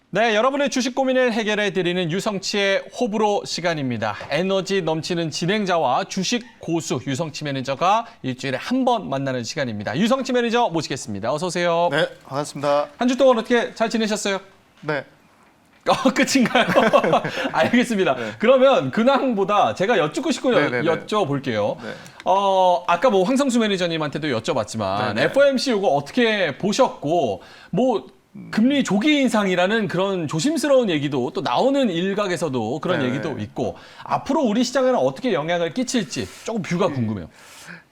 네, 여러분의 주식 고민을 해결해 드리는 유성치의 호불호 시간입니다. 에너지 넘치는 진행자와 주식 고수 유성치 매니저가 일주일에 한 번 만나는 시간입니다. 유성치 매니저 모시겠습니다. 어서 오세요. 네, 반갑습니다. 한 주 동안 어떻게 잘 지내셨어요? 네. 끝인가요? 알겠습니다. 네. 그러면 근황보다 제가 여쭙고 싶고 네네네. 여쭤볼게요. 네. 아까 뭐 황성수 매니저님한테도 여쭤봤지만 네네. FOMC 이거 어떻게 보셨고 뭐 금리 조기 인상이라는 그런 조심스러운 얘기도 또 나오는 일각에서도 그런 네네. 얘기도 있고 앞으로 우리 시장에는 어떻게 영향을 끼칠지 조금 뷰가 궁금해요.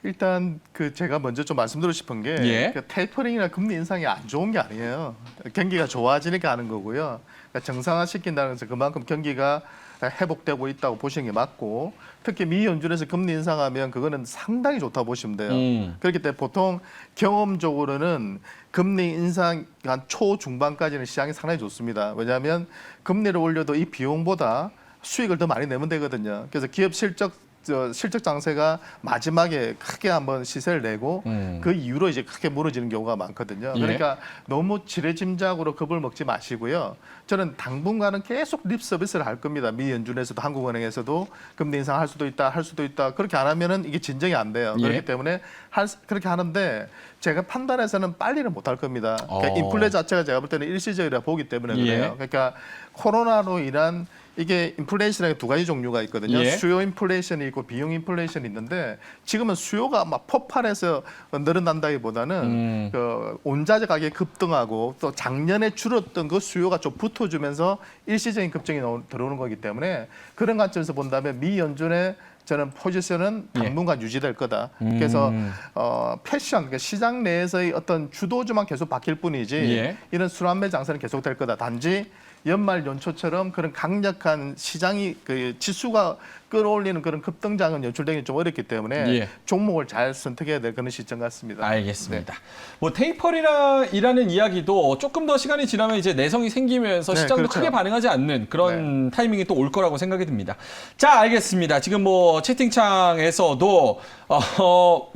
일단 제가 먼저 좀 말씀드리고 싶은 게 예. 테이퍼링이나 금리 인상이 안 좋은 게 아니에요. 경기가 좋아지니까 하는 거고요. 그러니까 정상화시킨다는 것은 그만큼 경기가 회복되고 있다고 보시는 게 맞고 특히 미 연준에서 금리 인상하면 그거는 상당히 좋다고 보시면 돼요. 그렇기 때문에 보통 경험적으로는 금리 인상 한 초중반까지는 시장이 상당히 좋습니다. 왜냐하면 금리를 올려도 이 비용보다 수익을 더 많이 내면 되거든요. 그래서 기업 실적 장세가 마지막에 크게 한번 시세를 내고 그 이후로 이제 크게 무너지는 경우가 많거든요. 예. 그러니까 너무 지레짐작으로 겁을 먹지 마시고요. 저는 당분간은 계속 립 서비스를 할 겁니다. 미 연준에서도 한국은행에서도 금리 인상할 수도 있다, 할 수도 있다. 그렇게 안 하면은 이게 진정이 안 돼요. 예. 그렇기 때문에 그렇게 하는데 제가 판단해서는 빨리는 못 할 겁니다. 그러니까 인플레 자체가 제가 볼 때는 일시적이라 보기 때문에 그래요. 예. 그러니까 코로나로 인한 이게 인플레이션이 두 가지 종류가 있거든요. 예. 수요 인플레이션이 있고 비용 인플레이션이 있는데 지금은 수요가 막 폭발해서 늘어난다기보다는 그 원자재 가격이 급등하고 또 작년에 줄었던 그 수요가 좀 붙어주면서 일시적인 급증이 들어오는 거기 때문에 그런 관점에서 본다면 미 연준의 저는 포지션은 당분간 유지될 거다. 그래서 패션, 그러니까 시장 내에서의 어떤 주도주만 계속 바뀔 뿐이지 예. 이런 순환매 장세는 계속될 거다. 단지 연말 연초처럼 그런 강력한 시장이 그 지수가 끌어올리는 그런 급등장은 연출되기 좀 어렵기 때문에 예. 종목을 잘 선택해야 될 그런 시점 같습니다. 알겠습니다. 뭐 테이퍼링이라는 이야기도 조금 더 시간이 지나면 이제 내성이 생기면서 네, 시장도 그렇죠. 크게 반응하지 않는 그런 타이밍이 또 올 거라고 생각이 듭니다. 자, 알겠습니다. 지금 뭐 채팅창에서도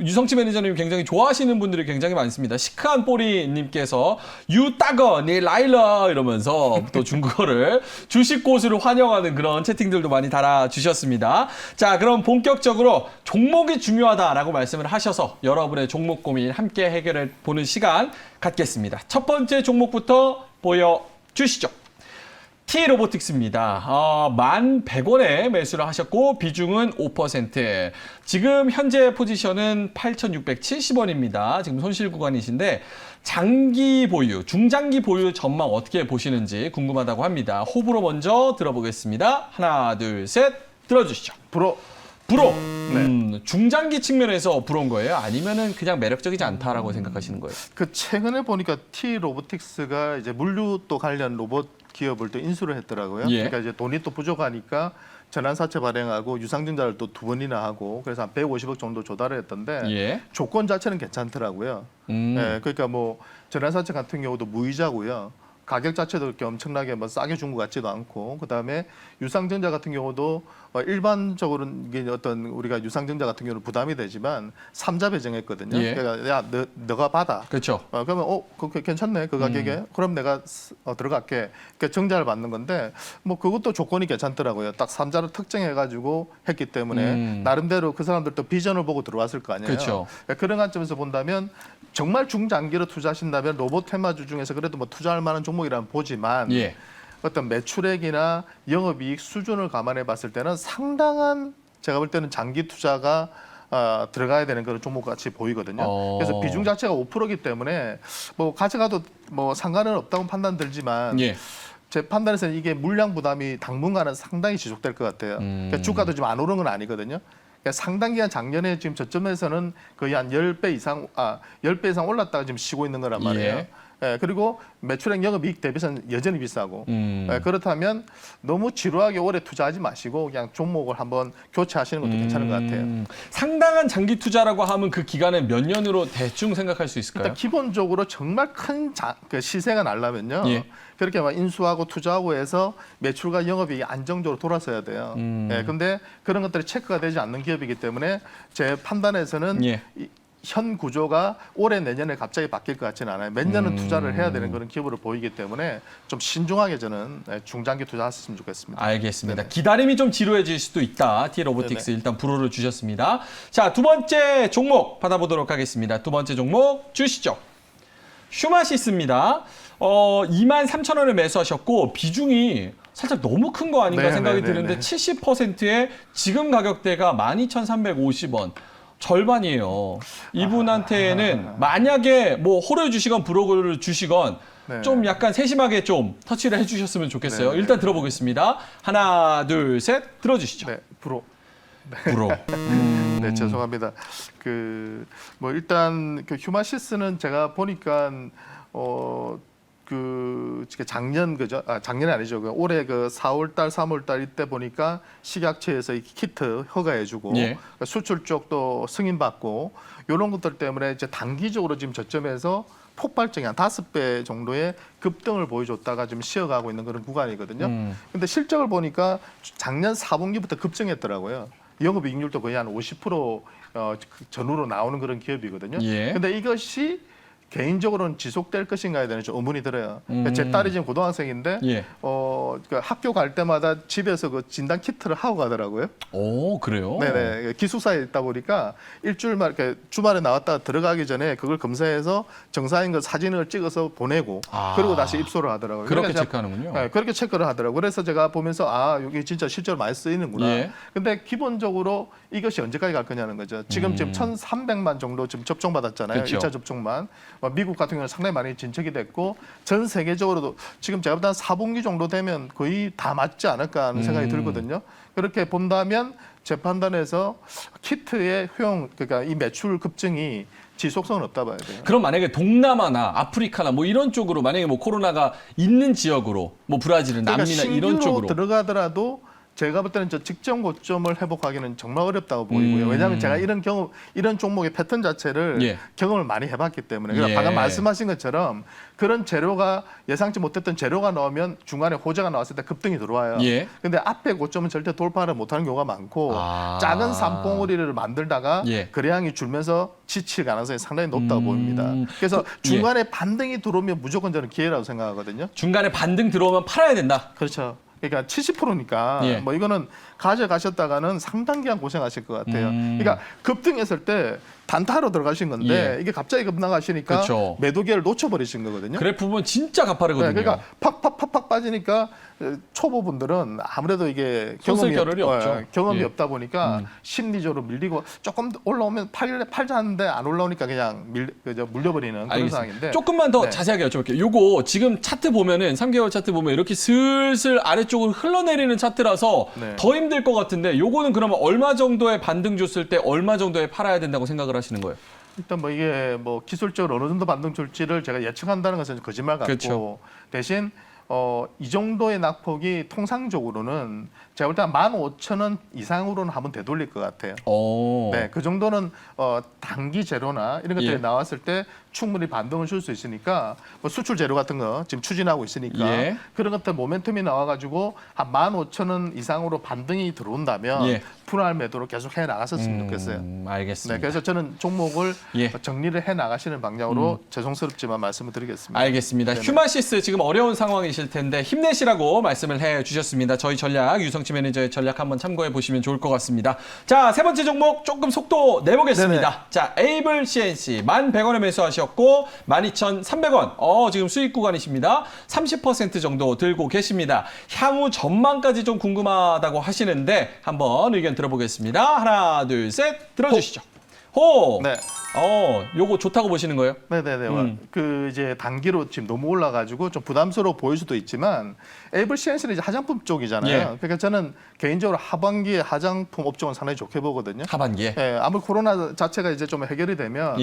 유성치 매니저님 굉장히 좋아하시는 분들이 굉장히 많습니다. 시크한 꼬리님께서 유 따거 니 라일러 이러면서 또 중국어를 주식 고수를 환영하는 그런 채팅들도 많이 달아주셨습니다. 자, 그럼 본격적으로 종목이 중요하다라고 말씀을 하셔서 여러분의 종목 고민 함께 해결해 보는 시간 갖겠습니다. 첫 번째 종목부터 보여주시죠. T로보틱스입니다. 1,100원에 매수를 하셨고 비중은 5%. 지금 현재 포지션은 8,670원입니다. 지금 손실 구간이신데 장기 보유, 중장기 보유 전망 어떻게 보시는지 궁금하다고 합니다. 호불호 먼저 들어보겠습니다. 하나, 둘, 셋 들어주시죠. 불어. 불호. 중장기 측면에서 불호인 거예요? 아니면은 그냥 매력적이지 않다라고 생각하시는 거예요? 그 최근에 보니까 T 로보틱스가 이제 물류 또 관련 로봇 기업을 또 인수를 했더라고요. 예. 그러니까 이제 돈이 또 부족하니까 전환사채 발행하고 유상증자를 또 2번이나 하고 그래서 한 150억 정도 조달을 했던데 예. 조건 자체는 괜찮더라고요. 예, 그러니까 뭐 전환사채 같은 경우도 무이자고요. 가격 자체도 그렇게 엄청나게 뭐 싸게 준 것 같지도 않고 그다음에 유상증자 같은 경우도 일반적으로는 이게 어떤 우리가 유상증자 같은 경우는 부담이 되지만 3자 배정했거든요. 예. 그러니까 야 너가 받아. 그렇죠. 그러면 그거 괜찮네 그 가격에 그럼 내가 들어갈게. 그러니까 정자를 받는 건데 뭐 그것도 조건이 괜찮더라고요. 딱 3자를 특정해가지고 했기 때문에 나름대로 그 사람들도 비전을 보고 들어왔을 거 아니에요. 그렇죠. 그러니까 그런 관점에서 본다면 정말 중장기로 투자하신다면 로봇 테마주 중에서 그래도 뭐 투자할 만한 종목이라면 보지만 예. 어떤 매출액이나 영업이익 수준을 감안해 봤을 때는 상당한 제가 볼 때는 장기 투자가 들어가야 되는 그런 종목 같이 보이거든요. 그래서 비중 자체가 5%이기 때문에 뭐 가져가도 뭐 상관은 없다고 판단 들지만 예. 제 판단에서는 이게 물량 부담이 당분간은 상당히 지속될 것 같아요. 그러니까 주가도 지금 안 오르는 건 아니거든요. 그러니까 상당 기간 작년에 지금 저점에서는 거의 한 10배 이상 10배 이상 올랐다가 지금 쉬고 있는 거란 말이에요. 예. 예, 그리고 매출액 영업이익 대비해서는 여전히 비싸고 예, 그렇다면 너무 지루하게 오래 투자하지 마시고 그냥 종목을 한번 교체하시는 것도 괜찮은 것 같아요. 상당한 장기 투자라고 하면 그 기간은 몇 년으로 대충 생각할 수 있을까요? 일단 기본적으로 정말 큰 그 시세가 나려면요. 예. 그렇게 막 인수하고 투자하고 해서 매출과 영업이익이 안정적으로 돌아서야 돼요. 예, 근데 그런 것들이 체크가 되지 않는 기업이기 때문에 제 판단에서는 예. 현 구조가 올해 내년에 갑자기 바뀔 것 같지는 않아요. 몇 년은 투자를 해야 되는 그런 기업으로 보이기 때문에 좀 신중하게 저는 중장기 투자하셨으면 좋겠습니다. 알겠습니다. 기다림이 좀 지루해질 수도 있다. T-로보틱스 일단 불호를 주셨습니다. 자, 두 번째 종목 받아보도록 하겠습니다. 두 번째 종목 주시죠. 휴마시스입니다. 23,000원에 매수하셨고 비중이 살짝 너무 큰 거 아닌가 생각이 드는데 70%의 지금 가격대가 12,350원. 절반이에요. 이분한테는 만약에 뭐 호를 주시건 불호를 주시건 좀 약간 세심하게 좀 터치를 해주셨으면 좋겠어요. 일단 들어보겠습니다. 하나, 둘, 셋 들어주시죠. 네, 불호. 불호. 네, 죄송합니다. 뭐 일단 그 휴마시스는 제가 보니까 작년 그죠? 작년이 아니죠. 올해 4월달, 3월달 이때 보니까 식약처에서 이 키트 허가해주고 수출 쪽도 승인받고 이런 것들 때문에 이제 단기적으로 지금 저점에서 폭발적인 한 5배 정도의 급등을 보여줬다가 지금 쉬어가고 있는 그런 구간이거든요. 근데 실적을 보니까 작년 4분기부터 급증했더라고요. 영업이익률도 거의 한 50% 전후로 나오는 그런 기업이거든요. 근데 이것이 개인적으로는 지속될 것인가에 대한 좀 의문이 들어요. 그러니까 제 딸이 지금 고등학생인데 학교 갈 때마다 집에서 그 진단 키트를 하고 가더라고요. 오, 그래요? 네네. 기숙사에 있다 보니까 일주일만 이렇게 주말에 나왔다 들어가기 전에 그걸 검사해서 정상인 그 사진을 찍어서 보내고 그리고 다시 입소를 하더라고요. 그렇게 체크하는군요. 네, 그렇게 체크를 하더라고요. 그래서 제가 보면서 여기 진짜 실제로 많이 쓰이는구나. 근데 기본적으로 이것이 언제까지 갈 거냐는 거죠. 지금 1,300만 정도 지금 접종받았잖아요. 그쵸. 1차 접종만. 미국 같은 경우는 상당히 많이 진척이 됐고 전 세계적으로도 지금 제가 볼 때 4분기 정도 되면 거의 다 맞지 않을까 하는 생각이 들거든요. 그렇게 본다면 제 판단에서 키트의 그러니까 이 매출 급증이 지속성은 없다 봐야 돼요. 그럼 만약에 동남아나 아프리카나 뭐 이런 쪽으로 만약에 뭐 코로나가 있는 지역으로 뭐 브라질, 남미나 이런 쪽으로 들어가더라도 제가 볼 때는 저 직전 고점을 회복하기는 정말 어렵다고 보이고요. 왜냐하면 제가 이런 종목의 패턴 자체를 경험을 많이 해봤기 때문에. 그러니까 방금 말씀하신 것처럼 그런 재료가 예상치 못했던 재료가 나오면 중간에 호재가 나왔을 때 급등이 들어와요. 근데 앞에 고점은 절대 돌파를 못하는 경우가 많고 작은 산봉우리를 만들다가 거래량이 줄면서 지칠 가능성이 상당히 높다고 보입니다. 그래서 중간에 반등이 들어오면 무조건 저는 기회라고 생각하거든요. 중간에 반등 들어오면 팔아야 된다. 그렇죠. 그러니까 70%니까 뭐 이거는 가져가셨다가는 상당 기간 고생하실 것 같아요. 그러니까 급등했을 때 단타로 들어가신 건데 이게 갑자기 급나가시니까 매도 기회를 놓쳐버리신 거거든요. 그래프 보면 진짜 가파르거든요. 그러니까 팍팍팍팍 빠지니까 초보분들은 아무래도 이게 경험이 없다 보니까 심리적으로 밀리고 조금 올라오면 팔자 하는데 안 올라오니까 그냥 물려버리는 그런 상황인데. 조금만 더 자세하게 여쭤볼게요. 요거 지금 차트 보면은 3개월 차트 보면 이렇게 슬슬 아래쪽으로 흘러내리는 차트라서 더 힘들 것 같은데 요거는 그러면 얼마 정도의 반등 줬을 때 얼마 정도에 팔아야 된다고 생각을 하시는 거예요? 일단 뭐 이게 뭐 기술적으로 어느 정도 반등 줄지를 제가 예측한다는 것은 거짓말 같고 대신 이 정도의 낙폭이 통상적으로는 제가 볼 때 한 15,000원 이상으로는 한번 되돌릴 것 같아요. 네, 그 정도는 단기 재료나 이런 것들이 나왔을 때 충분히 반등을 줄 수 있으니까 뭐 수출 재료 같은 거 지금 추진하고 있으니까 그런 것들 모멘텀이 나와가지고 한 15,000원 이상으로 반등이 들어온다면 분할 매도로 계속 해 나갔었으면 좋겠어요. 알겠습니다. 네, 그래서 저는 종목을 정리를 해 나가시는 방향으로 죄송스럽지만 말씀을 드리겠습니다. 알겠습니다. 휴마시스 지금 어려운 상황이실 텐데 힘내시라고 말씀을 해주셨습니다. 저희 전략 유성치 매니저의 전략 한번 참고해 보시면 좋을 것 같습니다. 자, 세 번째 종목 조금 속도 내보겠습니다. 자, 에이블 CNC 1,100원에 매수하셨고 12,300원. 지금 수익 구간이십니다. 30% 정도 들고 계십니다. 향후 전망까지 좀 궁금하다고 하시는데 한번 의견 들어보겠습니다. 하나, 둘, 셋 들어주시죠. 호. 네. 요거 좋다고 보시는 거예요? 네네네. 이제 단기로 지금 너무 올라가지고 좀 부담스러워 보일 수도 있지만 에이블 CNC는 이제 화장품 쪽이잖아요. 그러니까 저는 개인적으로 하반기에 화장품 업종은 상당히 좋게 보거든요. 하반기에? 아무리 코로나 자체가 이제 좀 해결이 되면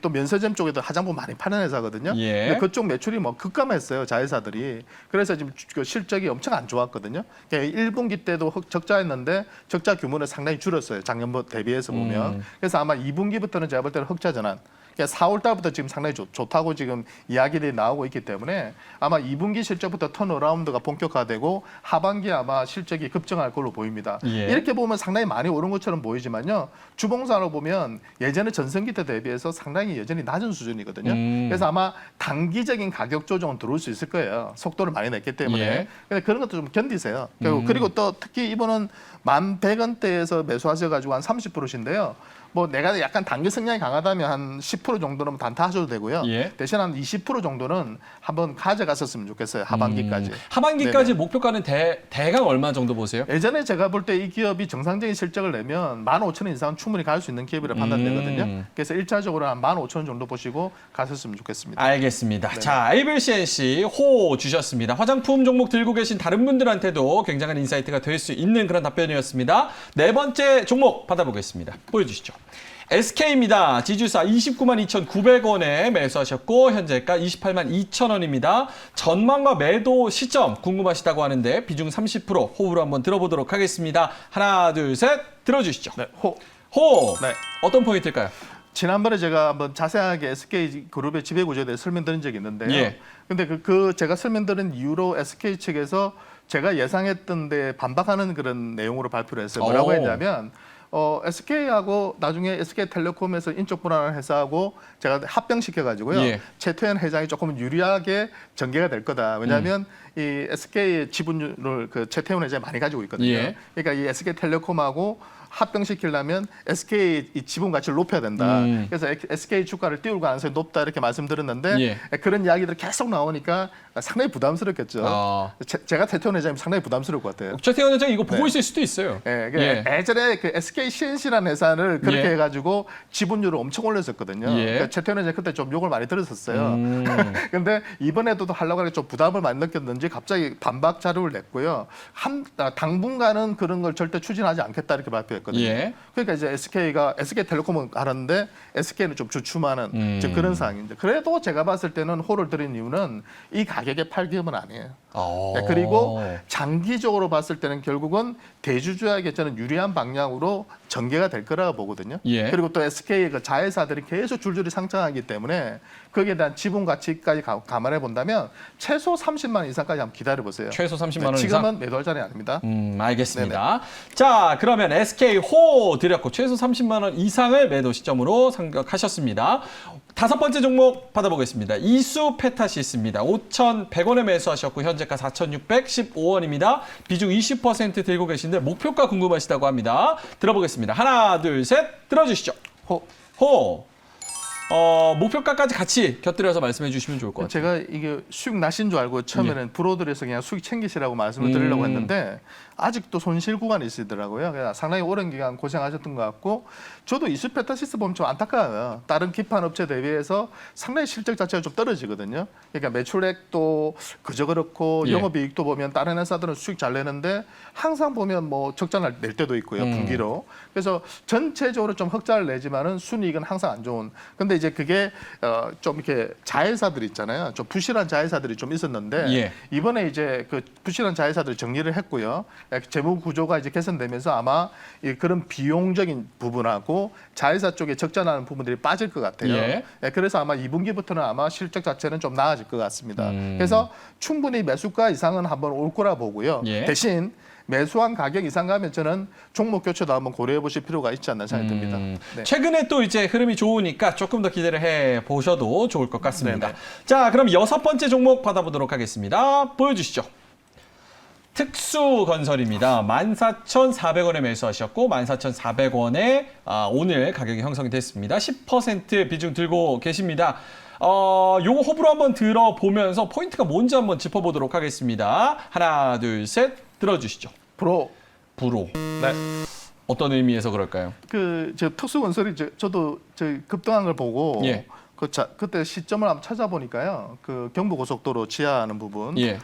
또 면세점 쪽에도 화장품 많이 파는 회사거든요. 근데 그쪽 매출이 뭐 급감했어요, 자회사들이. 그래서 지금 실적이 엄청 안 좋았거든요. 1분기 때도 적자였는데 적자 규모는 상당히 줄었어요, 작년 대비해서 보면. 그래서 아마 2분기부터는 제가 볼 때는 흑자 전환. 그러니까 4월 달부터 지금 상당히 좋다고 지금 이야기들이 나오고 있기 때문에 아마 2분기 실적부터 턴어라운드가 본격화되고 하반기에 아마 실적이 급증할 걸로 보입니다. 예. 이렇게 보면 상당히 많이 오른 것처럼 보이지만요. 주봉사로 보면 예전에 전성기 때 대비해서 상당히 여전히 낮은 수준이거든요. 그래서 아마 단기적인 가격 조정은 들어올 수 있을 거예요. 속도를 많이 냈기 때문에. 예. 근데 그런 것도 좀 견디세요. 그리고 또 특히 이번은 11,100원대에서 매수하셔가지고 한 30%신데요. 뭐 내가 약간 단기 성향이 강하다면 한 10% 정도는 단타하셔도 되고요. 예. 대신 한 20% 정도는 한번 가져갔었으면 좋겠어요. 하반기까지. 하반기까지 네네. 목표가는 대강 얼마 정도 보세요? 예전에 제가 볼 때 이 기업이 정상적인 실적을 내면 15,000원 이상은 충분히 갈 수 있는 기업이라 판단되거든요. 그래서 1차적으로 한 15,000원 정도 보시고 가셨으면 좋겠습니다. 알겠습니다. 네. 자, ABCNC 호 주셨습니다. 화장품 종목 들고 계신 다른 분들한테도 굉장한 인사이트가 될 수 있는 그런 답변이었습니다. 네 번째 종목 받아보겠습니다. 보여주시죠. SK입니다. 지주사 292,900원에 매수하셨고 현재가 282,000원입니다. 전망과 매도 시점 궁금하시다고 하는데 비중 30% 호흡으로 한번 들어보도록 하겠습니다. 하나, 둘, 셋 들어주시죠. 네, 호 네. 어떤 포인트일까요? 지난번에 제가 한번 자세하게 SK그룹의 지배 구조에 대해 설명드린 적이 있는데요. 예. 근데 그 제가 설명드린 이후로 SK 측에서 제가 예상했던 데 반박하는 그런 내용으로 발표를 했어요. 뭐라고 오. 했냐면 SK하고 나중에 SK텔레콤에서 인적 분할하는 회사하고 제가 합병시켜가지고요. 예. 최태현 회장이 조금 유리하게 전개가 될 거다. 왜냐하면 이 SK의 지분율을 그 최태현 회장이 많이 가지고 있거든요. 예. 그러니까 이 SK텔레콤하고 합병시키려면 SK 이 지분 가치를 높여야 된다. 그래서 SK 주가를 띄울 가능성이 높다 이렇게 말씀드렸는데 예. 그런 이야기들이 계속 나오니까 상당히 부담스럽겠죠. 제가 최태원 회장님 상당히 부담스러울 것 같아요. 최태원 회장 이거 보고 네. 있을 수도 있어요. 예, 예. 예전에 그 SK CNC라는 회사를 그렇게 예. 해가지고 지분율을 엄청 올렸었거든요. 예. 그러니까 최태원 회장 그때 좀 욕을 많이 들었었어요. 근데 이번에도 하려고 하니까 좀 부담을 많이 느꼈는지 갑자기 반박 자료를 냈고요. 당분간은 그런 걸 절대 추진하지 않겠다 이렇게 발표했거든요. 예. 그러니까 이제 SK텔레콤은 하는데 SK는 좀 주춤하는 이제 그런 상황인데 그래도 제가 봤을 때는 호를 드린 이유는 이 가격에 팔 기업은 아니에요. 네, 그리고 장기적으로 봤을 때는 결국은 대주주에게 저는 유리한 방향으로 전개가 될 거라고 보거든요. 예. 그리고 또 SK의 그 자회사들이 계속 줄줄이 상장하기 때문에 거기에 대한 지분 가치까지 감안해 본다면 최소 30만 원 이상까지 한번 기다려 보세요. 최소 30만 원 이상? 지금은 매도할 자리 아닙니다. 알겠습니다. 자, 그러면 SK 호 드렸고 최소 30만 원 이상을 매도 시점으로 생각하셨습니다. 다섯 번째 종목 받아보겠습니다. 이수 페타시스입니다. 5,100원에 매수하셨고 현재가 4,615원입니다. 비중 20% 들고 계신데 목표가 궁금하시다고 합니다. 들어보겠습니다. 하나, 둘, 셋 들어주시죠. 호. 목표가까지 같이 곁들여서 말씀해 주시면 좋을 것 같아요. 제가 이게 수익 나신 줄 알고 처음에는 브로들에서 그냥 수익 챙기시라고 말씀을 드리려고 했는데 아직도 손실 구간이 있으더라고요. 그래서 상당히 오랜 기간 고생하셨던 것 같고 저도 이수페타시스 보면 좀 안타까워요. 다른 기판 업체 대비해서 상당히 실적 자체가 좀 떨어지거든요. 그러니까 매출액도 그저 그렇고 예. 영업이익도 보면 다른 회사들은 수익 잘 내는데 항상 보면 뭐 적자를 낼 때도 있고요. 분기로. 그래서 전체적으로 좀 흑자를 내지만은 순이익은 항상 안 좋은. 근데 이제 그게 좀 이렇게 자회사들 있잖아요. 좀 부실한 자회사들이 좀 있었는데 예. 이번에 이제 그 부실한 자회사들 정리를 했고요. 재무 구조가 이제 개선되면서 아마 그런 비용적인 부분하고 자회사 쪽에 적자 나는 부분들이 빠질 것 같아요. 예. 그래서 아마 2분기부터는 아마 실적 자체는 좀 나아질 것 같습니다. 그래서 충분히 매수가 이상은 한번 올 거라 보고요. 예. 대신 매수한 가격 이상 가면 저는 종목 교체도 한번 고려해 보실 필요가 있지 않나 생각이 듭니다. 네. 최근에 또 이제 흐름이 좋으니까 조금 더 기대를 해 보셔도 좋을 것 같습니다. 네네. 자, 그럼 여섯 번째 종목 받아보도록 하겠습니다. 보여주시죠. 특수건설입니다. 14,400원에 매수하셨고 14,400원에 오늘 가격이 형성이 됐습니다. 10% 비중 들고 계십니다. 요거 호불호 한번 들어보면서 포인트가 뭔지 한번 짚어보도록 하겠습니다. 하나, 둘, 셋 들어주시죠. 프로. 네. 어떤 의미에서 그럴까요? 저 특수건설이 저도 급등한 걸 보고 예. 그때 시점을 한번 찾아보니까요. 그 경부고속도로 지하하는 부분, 예.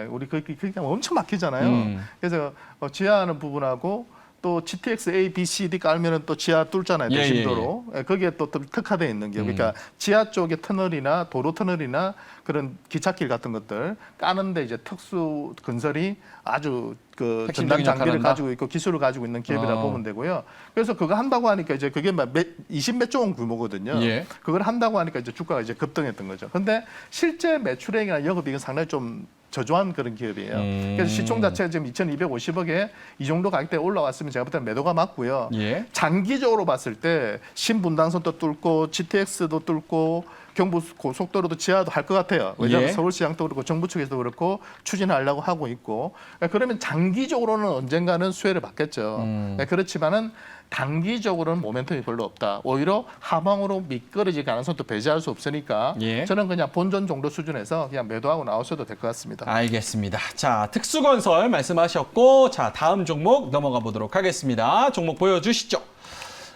우리 그게 엄청 막히잖아요. 그래서 지하하는 부분하고 또 GTX A, B, C, D 깔면은 또 지하 뚫잖아요. 예, 대심도로. 거기에 또 특화되어 있는 게 그러니까 지하 쪽에 터널이나 도로 터널이나 그런 기찻길 같은 것들 까는데 이제 특수 건설이 아주 그 전담 핵심적인 장비를 역할을 가지고 있고 기술을 가지고 있는 기업이라 보면 되고요. 그래서 그거 한다고 하니까 이제 그게 막 20몇 조 원 규모거든요. 예. 그걸 한다고 하니까 이제 주가가 이제 급등했던 거죠. 근데 실제 매출액이나 영업이익은 상당히 좀 저조한 그런 기업이에요. 그래서 시총 자체가 지금 2,250억에 이 정도 가격대에 올라왔으면 제가 볼 때는 매도가 맞고요. 예. 장기적으로 봤을 때 신분당선도 뚫고 GTX도 뚫고 경부 고속도로도 지하도 할 것 같아요. 왜냐하면 예. 서울시장도 그렇고 정부 측에서도 그렇고 추진하려고 하고 있고 그러면 장기적으로는 언젠가는 수혜를 받겠죠. 그렇지만은 단기적으로는 모멘텀이 별로 없다. 오히려 하방으로 미끄러질 가능성도 배제할 수 없으니까 예. 저는 그냥 본전 정도 수준에서 그냥 매도하고 나오셔도 될 것 같습니다. 알겠습니다. 자, 특수건설 말씀하셨고, 자, 다음 종목 넘어가 보도록 하겠습니다. 종목 보여주시죠.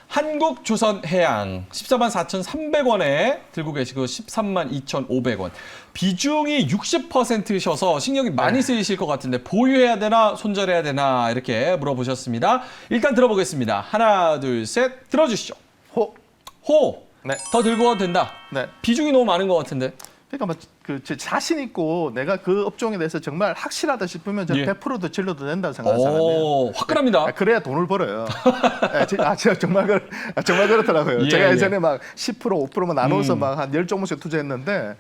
한국조선해양 14만 4,300원에 들고 계시고 13만 2,500원. 비중이 60%셔서 신경이 많이 쓰이실 것 같은데 보유해야 되나 손절해야 되나 이렇게 물어보셨습니다. 일단 들어보겠습니다. 하나, 둘, 셋 들어주시죠. 호. 네. 더 들고 와도 된다. 네. 비중이 너무 많은 것 같은데. 그러니까 제 자신 있고 내가 그 업종에 대해서 정말 확실하다 싶으면 저는 예. 100%도 질러도 된다고 생각하는 사람이에요. 오, 화끈합니다. 그래야 돈을 벌어요. 제가 정말 정말 그렇더라고요. 예, 제가 예. 예전에 막 10% 5%만 나눠서 막 한 10종목씩 투자했는데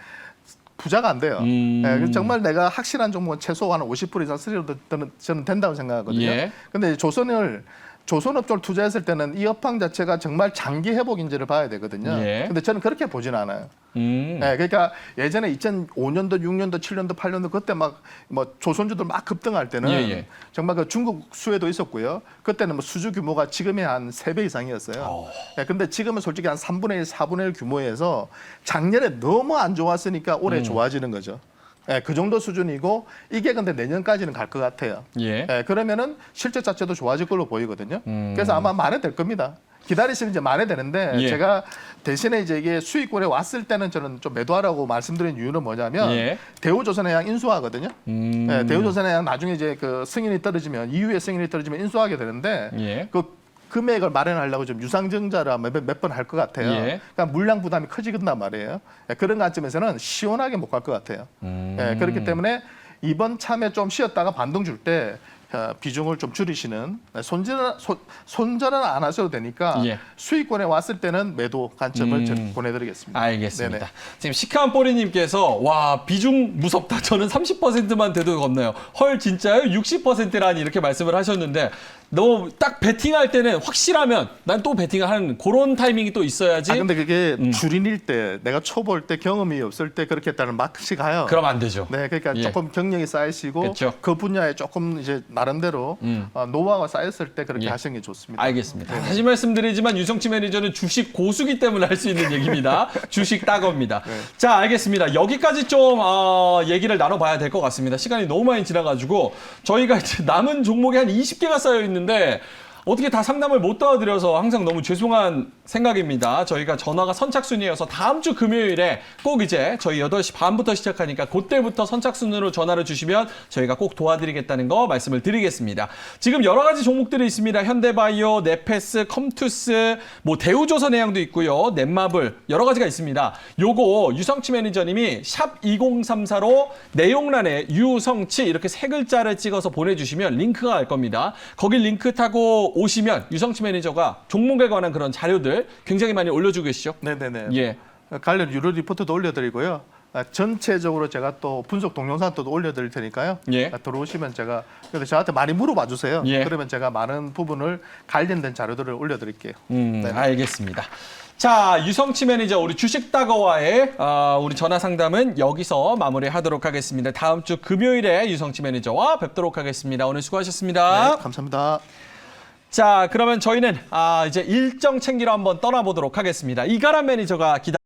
부자가 안 돼요. 그래서 정말 내가 확실한 종목은 최소 한 50% 이상 쓰려도 저는 된다고 생각하거든요. 예. 근데 조선업종을 투자했을 때는 이 업황 자체가 정말 장기 회복인지를 봐야 되거든요. 예. 근데 저는 그렇게 보진 않아요. 그러니까 예전에 2005년도, 6년도, 7년도, 8년도 그때 막 뭐 조선주들 막 급등할 때는 예. 정말 그 중국 수혜도 있었고요. 그때는 뭐 수주 규모가 지금의 한 3배 이상이었어요. 근데 지금은 솔직히 한 3분의 1, 4분의 1 규모에서 작년에 너무 안 좋았으니까 올해 좋아지는 거죠. 그 정도 수준이고 이게 근데 내년까지는 갈 것 같아요. 예. 그러면은 실적 자체도 좋아질 걸로 보이거든요. 그래서 아마 만회될 겁니다. 기다리시면 이제 만회되는데 예. 제가 대신에 이제 이게 수익권에 왔을 때는 저는 좀 매도하라고 말씀드린 이유는 뭐냐면 예. 대우조선해양 인수하거든요. 대우조선해양 나중에 이제 그 승인이 떨어지면 이후에 승인이 떨어지면 인수하게 되는데 예. 그 금액을 마련하려고 좀 유상증자를 몇 번 할 것 같아요. 예. 그러니까 물량 부담이 커지겠단 말이에요. 그런 관점에서는 시원하게 못 갈 것 같아요. 그렇기 때문에 이번 참에 좀 쉬었다가 반등 줄 때 비중을 좀 줄이시는 손절은 안 하셔도 되니까 예. 수익권에 왔을 때는 매도 관점을 저는 보내드리겠습니다. 알겠습니다. 네네. 지금 시크한 뽀리님께서 와 비중 무섭다. 저는 30%만 돼도 겁나요. 헐 진짜요? 60%라니 이렇게 말씀을 하셨는데 너무 딱 베팅할 때는 확실하면 난 또 베팅을 하는 그런 타이밍이 또 있어야지. 근데 그게 줄인일 때 내가 초보일 때 경험이 없을 때 그렇게 했다는 맛이 가요. 그럼 안 되죠. 네, 그러니까 예. 조금 경력이 쌓이시고 그쵸. 그 분야에 조금 이제 나름대로 노하우가 쌓였을 때 그렇게 예. 하시는 게 좋습니다. 알겠습니다. 다시 말씀드리지만 유성치 매니저는 주식 고수기 때문에 할 수 있는 얘기입니다. 주식 따거입니다. 네. 자, 알겠습니다. 여기까지 좀 얘기를 나눠봐야 될 것 같습니다. 시간이 너무 많이 지나가지고 저희가 이제 남은 종목이 한 20개가 쌓여 있는데 어떻게 다 상담을 못 도와드려서 항상 너무 죄송한 생각입니다. 저희가 전화가 선착순이어서 다음 주 금요일에 꼭 이제 저희 8시 반부터 시작하니까 그때부터 선착순으로 전화를 주시면 저희가 꼭 도와드리겠다는 거 말씀을 드리겠습니다. 지금 여러 가지 종목들이 있습니다. 현대바이오, 네페스, 컴투스, 뭐 대우조선해양도 있고요. 넷마블 여러 가지가 있습니다. 요거 유성치 매니저님이 샵 2034로 내용란에 유성치 이렇게 세 글자를 찍어서 보내주시면 링크가 갈 겁니다. 거기 링크 타고 오시면 유성치 매니저가 종목에 관한 그런 자료들 굉장히 많이 올려주고 계시죠? 네네네. 예. 관련 유료 리포트도 올려드리고요. 전체적으로 제가 또 분석 동영상도 올려드릴 테니까요. 예. 들어오시면 제가 근데 저한테 많이 물어봐 주세요. 예. 그러면 제가 많은 부분을 관련된 자료들을 올려드릴게요. 알겠습니다. 자, 유성치 매니저 우리 주식 따거와의 우리 전화 상담은 여기서 마무리하도록 하겠습니다. 다음 주 금요일에 유성치 매니저와 뵙도록 하겠습니다. 오늘 수고하셨습니다. 네, 감사합니다. 자, 그러면 저희는 이제 일정 챙기러 한번 떠나보도록 하겠습니다. 이가람 매니저가 기다립니다.